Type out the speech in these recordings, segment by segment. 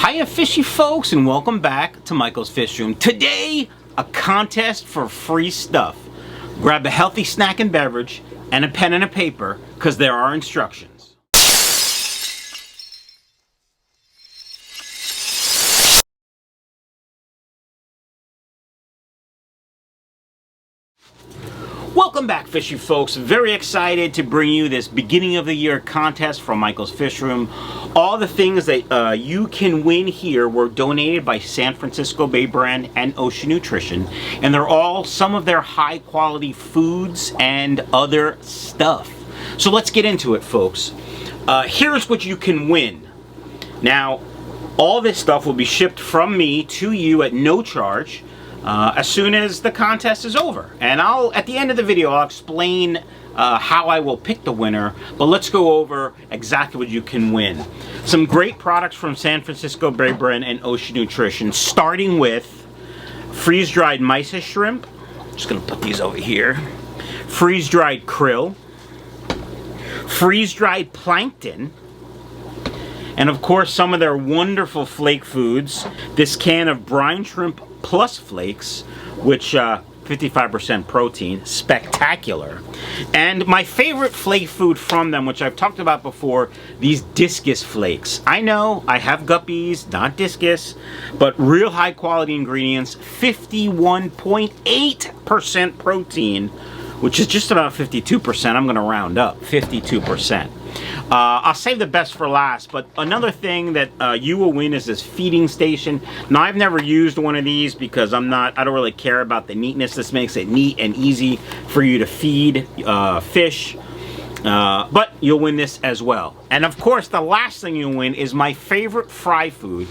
Hiya fishy folks, and welcome back to Michael's Fish Room. Today, a contest for free stuff. Grab a healthy snack and beverage and a pen and a paper, because there are instructions. Welcome back, fishy folks. Very excited to bring you this beginning of the year contest from Michael's Fish Room. All the things that you can win here were donated by San Francisco Bay Brand and Ocean Nutrition, and they're all some of their high quality foods and other stuff. So let's get into it, folks. Here's what you can win. Now, all this stuff will be shipped from me to you at no charge. As soon as the contest is over. And at the end of the video, I'll explain how I will pick the winner, but let's go over exactly what you can win. Some great products from San Francisco Bay Brand and Ocean Nutrition, starting with freeze-dried mysis shrimp. Just gonna put these over here. Freeze-dried krill. Freeze-dried plankton. And of course, some of their wonderful flake foods. This can of brine shrimp plus flakes, which 55% protein, spectacular. And my favorite flake food from them, which I've talked about before, these discus flakes. I know I have guppies, not discus, but real high quality ingredients, 51.8% protein, which is just about 52%. I'm gonna round up, 52%. I'll save the best for last, but another thing that you will win is this feeding station. Now, I've never used one of these because I don't really care about the neatness. This makes it neat and easy for you to feed fish, but you'll win this as well. And of course, the last thing you'll win is my favorite fry food.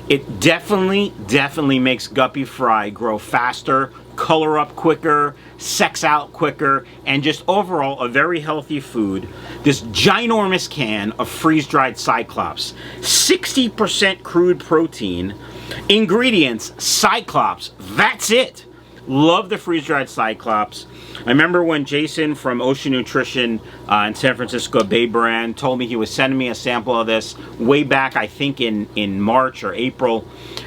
It definitely makes guppy fry grow faster, color up quicker, sex out quicker, and just overall a very healthy food. This ginormous can of freeze-dried Cyclops, 60% crude protein, ingredients, Cyclops, that's it. Love the freeze-dried Cyclops. I remember when Jason from Ocean Nutrition in San Francisco Bay Brand told me he was sending me a sample of this way back, I think in March or April,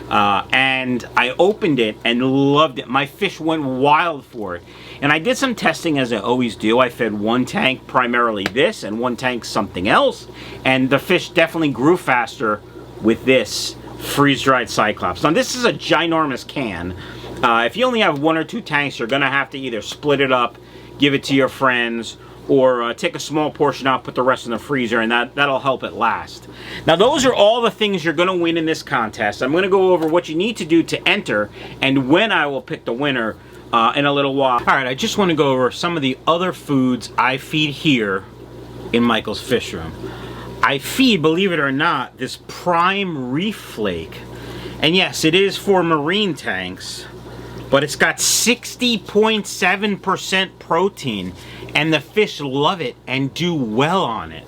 and I opened it and loved it. My fish went wild for it. And I did some testing, as I always do. I fed one tank primarily this and one tank something else, and the fish definitely grew faster with this freeze-dried Cyclops. Now, this is a ginormous can. If you only have one or two tanks, you're gonna have to either split it up, give it to your friends, or take a small portion out, put the rest in the freezer, and that'll help it last. Now, those are all the things you're gonna win in this contest. I'm gonna go over what you need to do to enter and when I will pick the winner in a little while. All right, I just wanna go over some of the other foods I feed here in Michael's Fish Room. I feed, believe it or not, this prime reef flake. And yes, it is for marine tanks, but it's got 60.7% protein, and the fish love it and do well on it.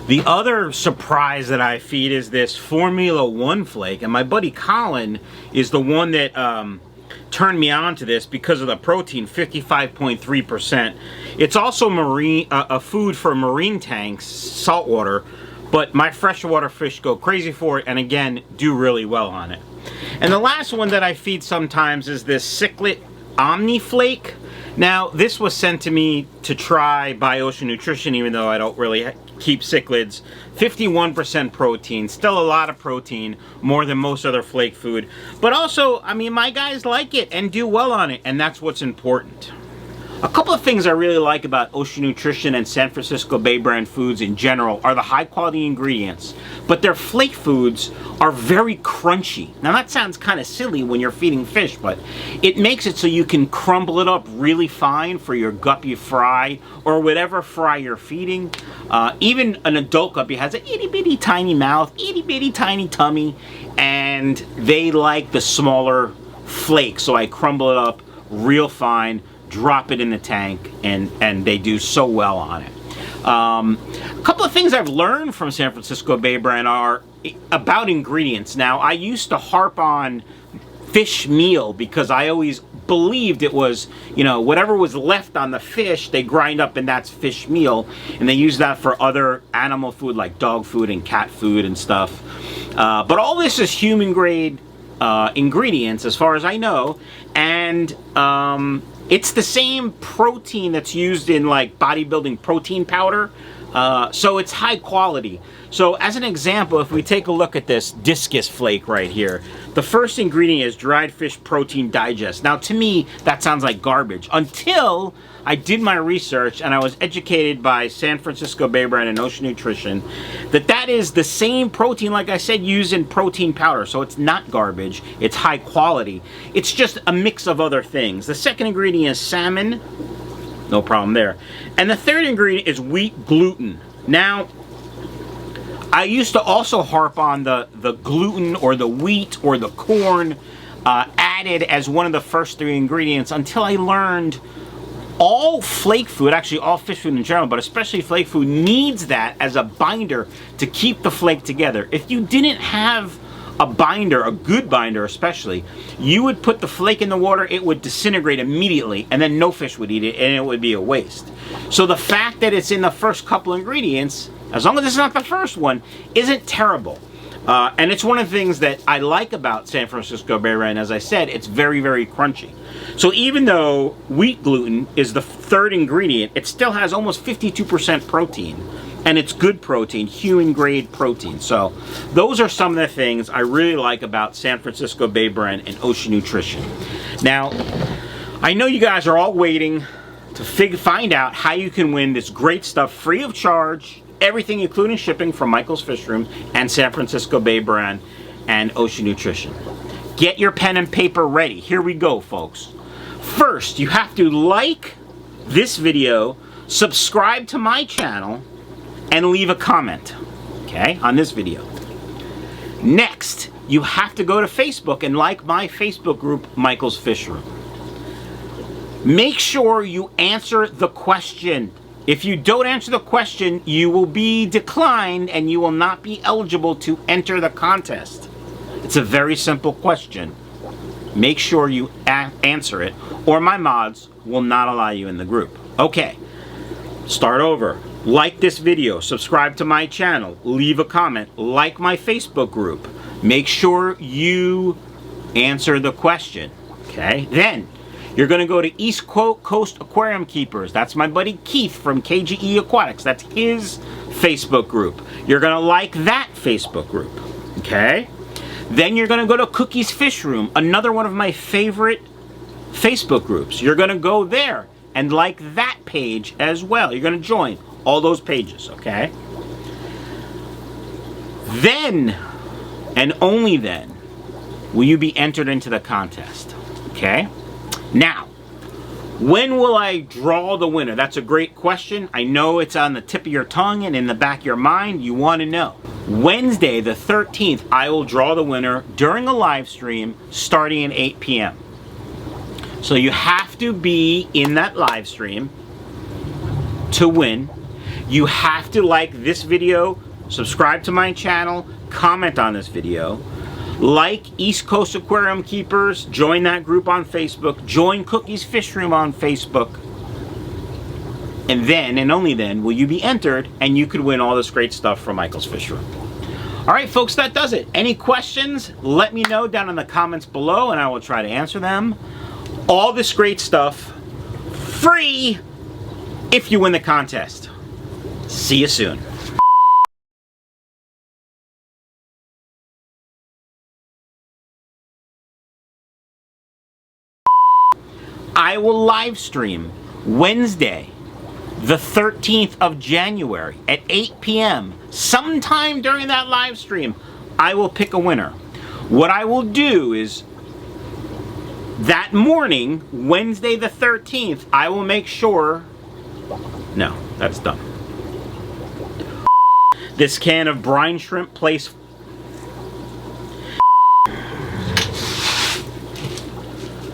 The other surprise that I feed is this Formula 1 flake, and my buddy Colin is the one that turned me on to this because of the protein, 55.3%. It's also a food for marine tanks, saltwater, but my freshwater fish go crazy for it, and again, do really well on it. And the last one that I feed sometimes is this cichlid Omni Flake. Now, this was sent to me to try by Ocean Nutrition, even though I don't really keep cichlids. 51% protein, still a lot of protein, more than most other flake food. But also, I mean, my guys like it and do well on it, and that's what's important. A couple of things I really like about Ocean Nutrition and San Francisco Bay Brand foods in general are the high quality ingredients, but their flake foods are very crunchy. Now, that sounds kind of silly when you're feeding fish, but it makes it so you can crumble it up really fine for your guppy fry or whatever fry you're feeding. Even an adult guppy has an itty bitty tiny mouth, itty bitty tiny tummy, and they like the smaller flakes, so I crumble it up real fine, drop it in the tank, and they do so well on it. A couple of things I've learned from San Francisco Bay Brand are about ingredients. Now, I used to harp on fish meal because I always believed it was, you know, whatever was left on the fish, they grind up and that's fish meal, and they use that for other animal food like dog food and cat food and stuff. But all this is human grade ingredients as far as I know, and it's the same protein that's used in like bodybuilding protein powder, so it's high quality. So as an example, if we take a look at this discus flake right here, the first ingredient is dried fish protein digest. Now to me, that sounds like garbage until I did my research and I was educated by San Francisco Bay Brand and Ocean Nutrition that is the same protein, like I said, used in protein powder. So it's not garbage, it's high quality. It's just a mix of other things. The second ingredient is salmon, no problem there. And the third ingredient is wheat gluten. Now, I used to also harp on the gluten or the wheat or the corn added as one of the first three ingredients until I learned all flake food, actually all fish food in general, but especially flake food, needs that as a binder to keep the flake together. If you didn't have a binder, a good binder especially, you would put the flake in the water, it would disintegrate immediately, and then no fish would eat it, and it would be a waste. So the fact that it's in the first couple ingredients, as long as it's not the first one, isn't terrible. And it's one of the things that I like about San Francisco Bay Brand. As I said, it's very, very crunchy. So even though wheat gluten is the third ingredient, it still has almost 52% protein. And it's good protein, human grade protein. So those are some of the things I really like about San Francisco Bay Brand and Ocean Nutrition. Now, I know you guys are all waiting to find out how you can win this great stuff free of charge. Everything including shipping from Michael's Fish Room and San Francisco Bay Brand and Ocean Nutrition. Get your pen and paper ready. Here we go, folks. First, you have to like this video, subscribe to my channel, and leave a comment, okay, on this video. Next, you have to go to Facebook and like my Facebook group, Michael's Fish Room. Make sure you answer the question. If you don't answer the question, you will be declined and you will not be eligible to enter the contest. It's a very simple question. Make sure you answer it, or my mods will not allow you in the group. Okay, start over. Like this video, subscribe to my channel, leave a comment, like my Facebook group. Make sure you answer the question, okay? Then, you're gonna go to East Coast Aquarium Keepers. That's my buddy Keith from KGE Aquatics. That's his Facebook group. You're gonna like that Facebook group, okay? Then you're gonna go to Cookie's Fish Room, another one of my favorite Facebook groups. You're gonna go there and like that page as well. You're gonna join all those pages, okay? Then, and only then, will you be entered into the contest, okay? Now, when will I draw the winner? That's a great question. I know it's on the tip of your tongue and in the back of your mind. You want to know. Wednesday, the 13th, I will draw the winner during a live stream starting at 8 p.m. So you have to be in that live stream to win. You have to like this video, subscribe to my channel, comment on this video. Like East Coast Aquarium Keepers, join that group on Facebook, join Cookie's Fish Room on Facebook, and then, and only then, will you be entered and you could win all this great stuff from Michael's Fish Room. Alright folks, that does it. Any questions, let me know down in the comments below and I will try to answer them. All this great stuff, free, if you win the contest. See you soon. I will live stream Wednesday, the 13th of January at 8 p.m. Sometime during that live stream, I will pick a winner. What I will do is that morning, Wednesday the 13th, I will make sure... No, that's done. This can of brine shrimp place...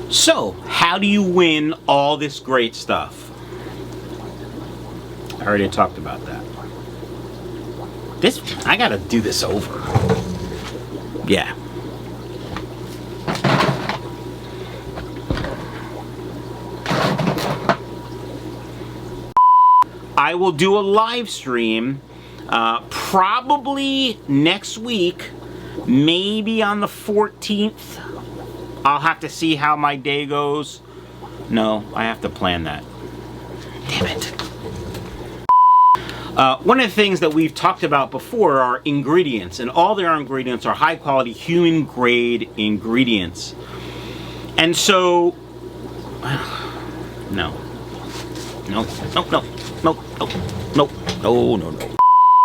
So, how do you win all this great stuff? I already talked about that. I gotta do this over. Yeah. I will do a live stream probably next week maybe on the 14th. I'll have to see how my day goes. No, I have to plan that. Damn it. One of the things that we've talked about before are ingredients, and all their ingredients are high quality human grade ingredients. And so, no. No, no, no, no, no, no, no, no, no.